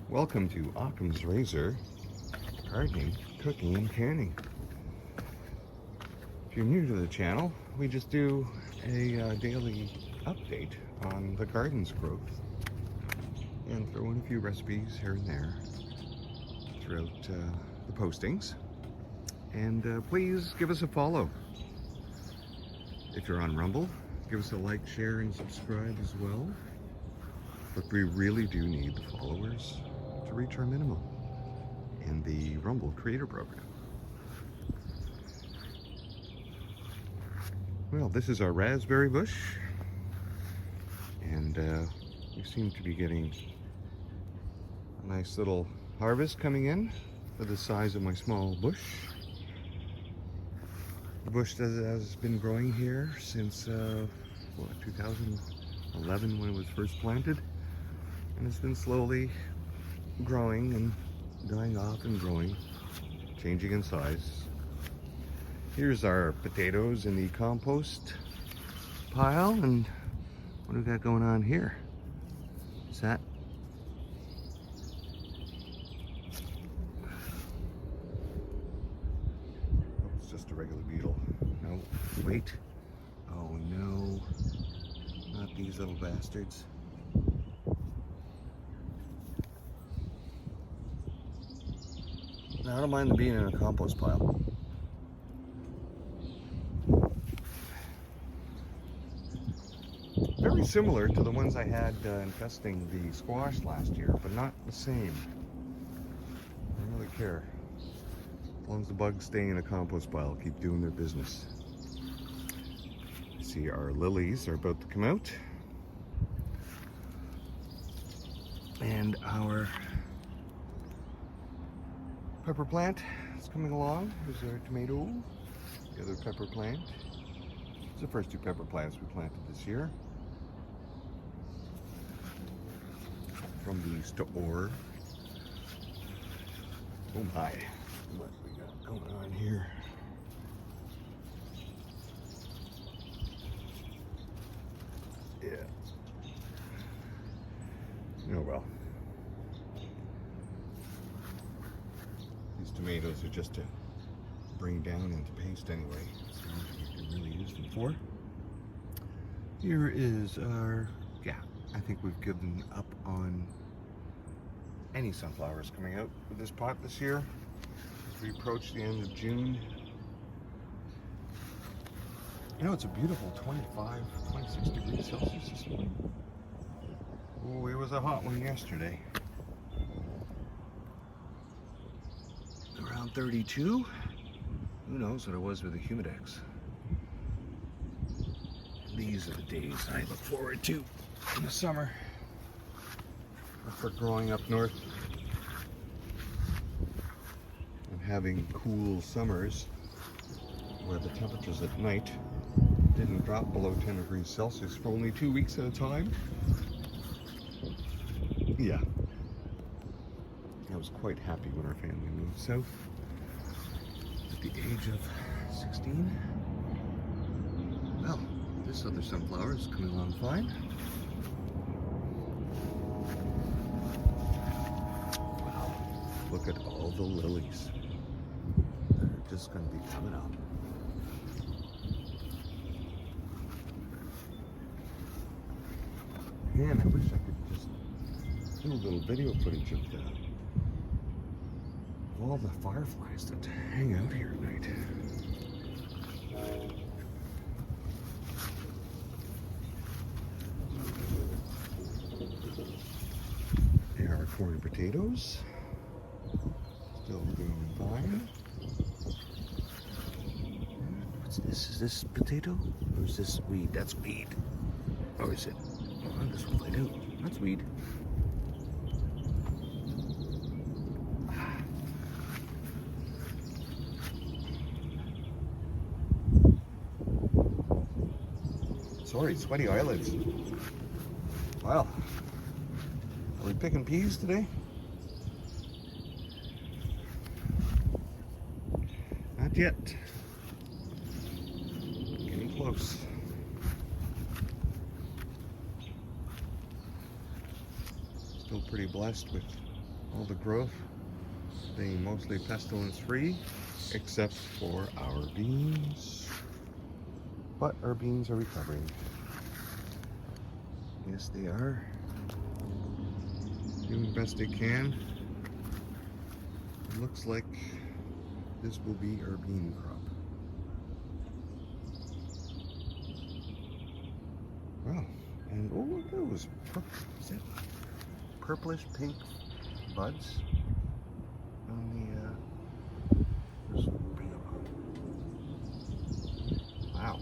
Welcome to Occam's Razor, gardening, cooking, and canning. If you're new to the channel, we just do a daily update on the garden's growth and throw in a few recipes here and there throughout the postings. And please give us a follow. If you're on Rumble, give us a like, share, and subscribe as well. But we really do need the followers to reach our minimum in the Rumble Creator Program. Well, this is our raspberry bush, and we seem to be getting a nice little harvest coming in for the size of my small bush. The bush has been growing here since 2011 when it was first planted, and it's been slowly growing and dying off and growing, changing in size. Here's our potatoes in the compost pile, and what do we got going on here? Is that? Oh, it's just a regular beetle. No, wait. Oh no, not these little bastards. Now, I don't mind them being in a compost pile. Very similar to the ones I had infesting the squash last year, but not the same. I don't really care. As long as the bugs stay in a compost pile, keep doing their business. See, our lilies are about to come out. And our pepper plant is coming along. Here's our tomato, the other pepper plant. It's the first two pepper plants we planted this year from the store. Oh my, what we got going on here? Yeah. Oh well. These tomatoes are just to bring down into paste anyway, so you can really use them for. Here is our, I think we've given up on any sunflowers coming out of this pot this year. As we approach the end of June. You know, it's a beautiful 26 degrees Celsius this morning. Oh, it was a hot one yesterday. Around 32. Who knows what it was with the humidex. These are the days I look forward to in the summer for growing up north and having cool summers where the temperatures at night didn't drop below 10 degrees Celsius for only 2 weeks at a time. Yeah. I was quite happy when our family moved south at the age of 16. Well, this other sunflower is coming along fine. Wow, look at all the lilies that are just going to be coming up. Man, I wish I could just do a little video footage of all the fireflies that hang out here at night. There are corn and potatoes. Still doing fine. What's this? Is this potato? Or is this weed? That's weed. Or is it? Oh, this will find out. That's weed. sorry, sweaty eyelids. Well, are we picking peas today? Not yet. Getting close. Still pretty blessed with all the growth being mostly pestilence free, except for our beans. But our beans are recovering. Yes, they are. Doing the best they can. It looks like this will be our bean crop. Wow. And oh, look at those. Is that purplish pink buds on the wow.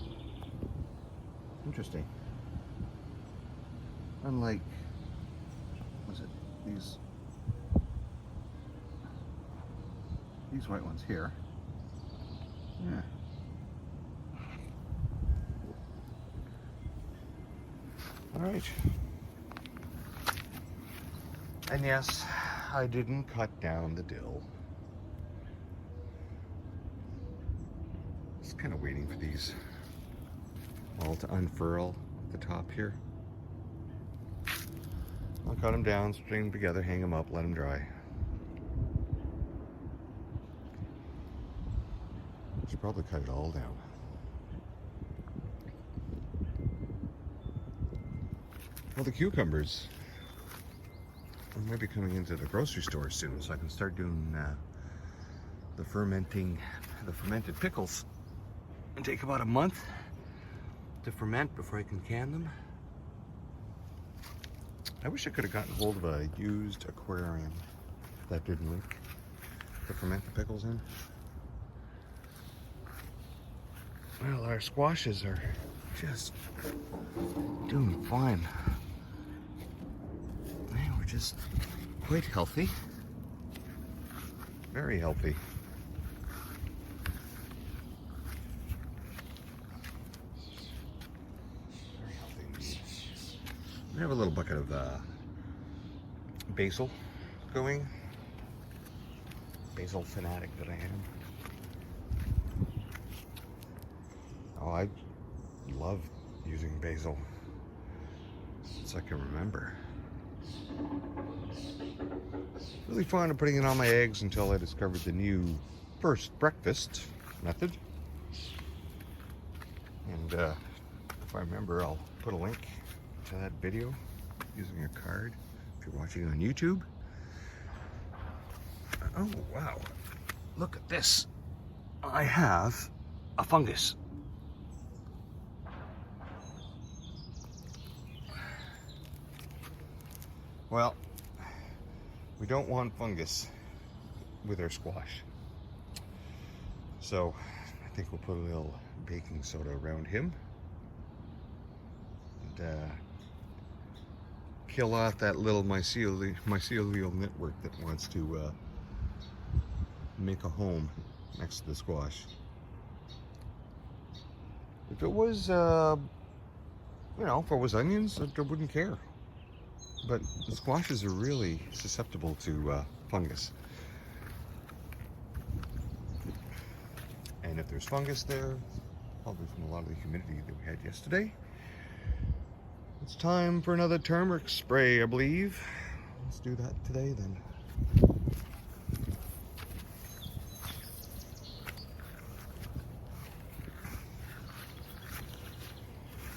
Interesting. Unlike, was it these white ones here? Yeah. All right. And yes, I didn't cut down the dill. Just kind of waiting for these all to unfurl at the top here. I'll cut them down, string them together, hang them up, let them dry. Should probably cut it all down. Well, the cucumbers are maybe coming into the grocery store soon, so I can start doing the fermented pickles. It'll take about a month to ferment before I can can them. I wish I could have gotten hold of a used aquarium that didn't leak to ferment the pickles in. Well, our squashes are just doing fine. We're just quite healthy. Very healthy. Very healthy. We have a little bucket of basil going. Basil fanatic that I am. Oh, I love using basil since I can remember. Really fond of putting it on my eggs until I discovered the new first breakfast method. And if I remember, I'll put a link to that video using a card if you're watching on YouTube. Oh, wow. Look at this. I have a fungus. Well, we don't want fungus with our squash. So I think we'll put a little baking soda around him and kill off that little mycelial network that wants to make a home next to the squash. If it was, if it was onions, I wouldn't care. But the squashes are really susceptible to fungus. And if there's fungus there, probably from a lot of the humidity that we had yesterday, it's time for another turmeric spray, I believe. Let's do that today then.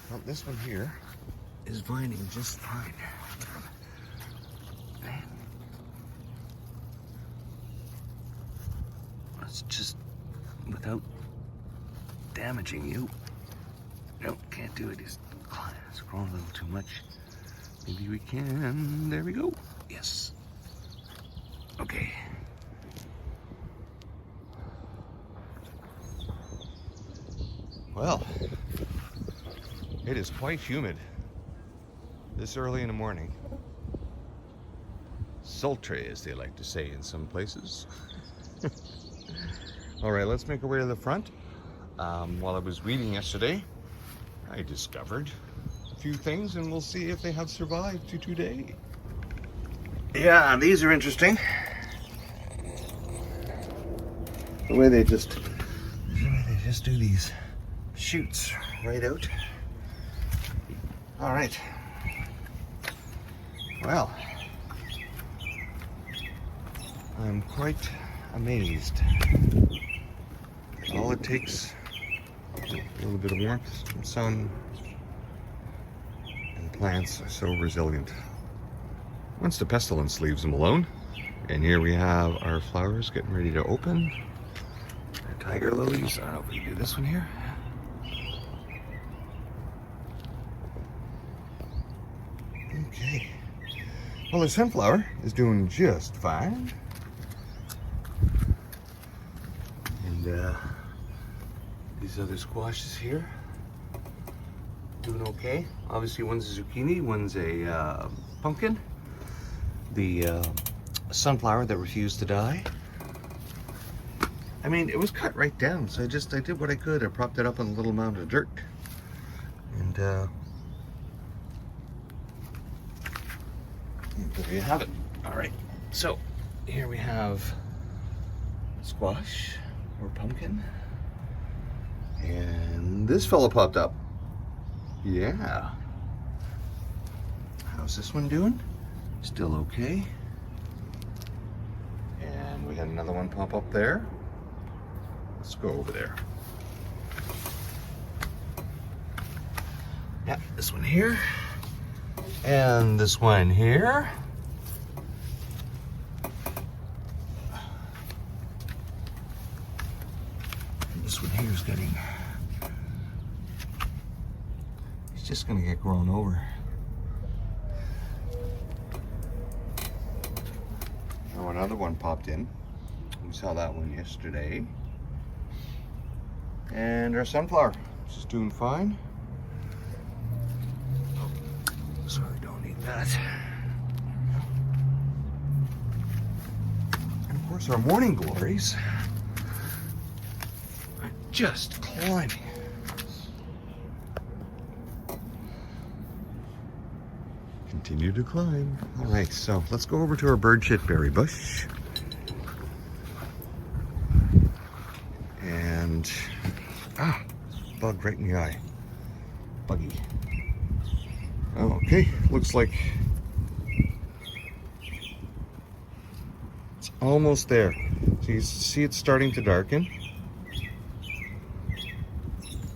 Well, this one here is vining just fine. It's just without damaging you. Nope, can't do it. It's growing a little too much. Maybe we can. There we go. Yes. Okay. Well, it is quite humid this early in the morning. Sultry, as they like to say in some places. All right, let's make our way to the front. While I was weeding yesterday, I discovered a few things, and we'll see if they have survived to today. Yeah, these are interesting. The way they just do these shoots right out. All right. Well, I'm quite amazed. All it takes, a little bit of warmth, some sun, and plants are so resilient. Once the pestilence leaves them alone. And here we have our flowers getting ready to open. Our tiger lilies. I don't know if we can do this one here. Okay. Well, the sunflower is doing just fine. And these other squashes here doing okay. Obviously one's a zucchini, one's a pumpkin. The sunflower that refused to die. I mean, it was cut right down, so I did what I could. I propped it up on a little mound of dirt. And there you have it. All right, so here we have squash or pumpkin. And this fella popped up. Yeah. How's this one doing? Still okay. And we got another one pop up there. Let's go over there. Yeah, this one here. And this one here. And this one here is getting... It's just gonna get grown over. Oh, another one popped in. We saw that one yesterday. And our sunflower is just doing fine. Sorry, don't need that. And of course our morning glories are just climbing. Continue to climb. All right, so let's go over to our bird shit berry bush. And, bug right in the eye. Buggy. Oh, okay, looks like it's almost there. So you see it's starting to darken.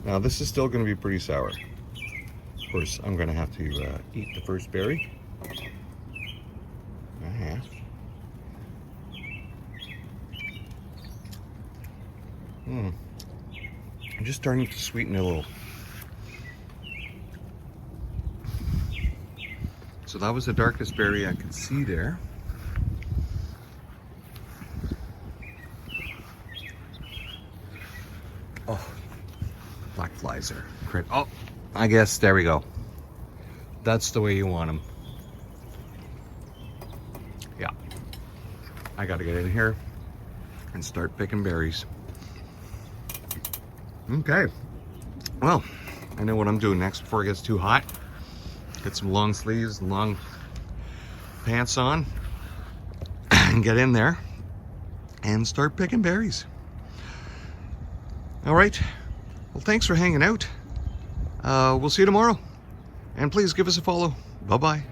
Now this is still going to be pretty sour. Of course, I'm going to have to eat the first berry. I'm just starting to sweeten it a little. So that was the darkest berry I could see there. Oh, black flies are crit. Oh, I guess there we go. That's the way you want them. Yeah. I gotta get in here and start picking berries. Okay. Well, I know what I'm doing next before it gets too hot. Get some long sleeves and long pants on and get in there and start picking berries. All right. Well, thanks for hanging out. We'll see you tomorrow. And please give us a follow. Bye-bye.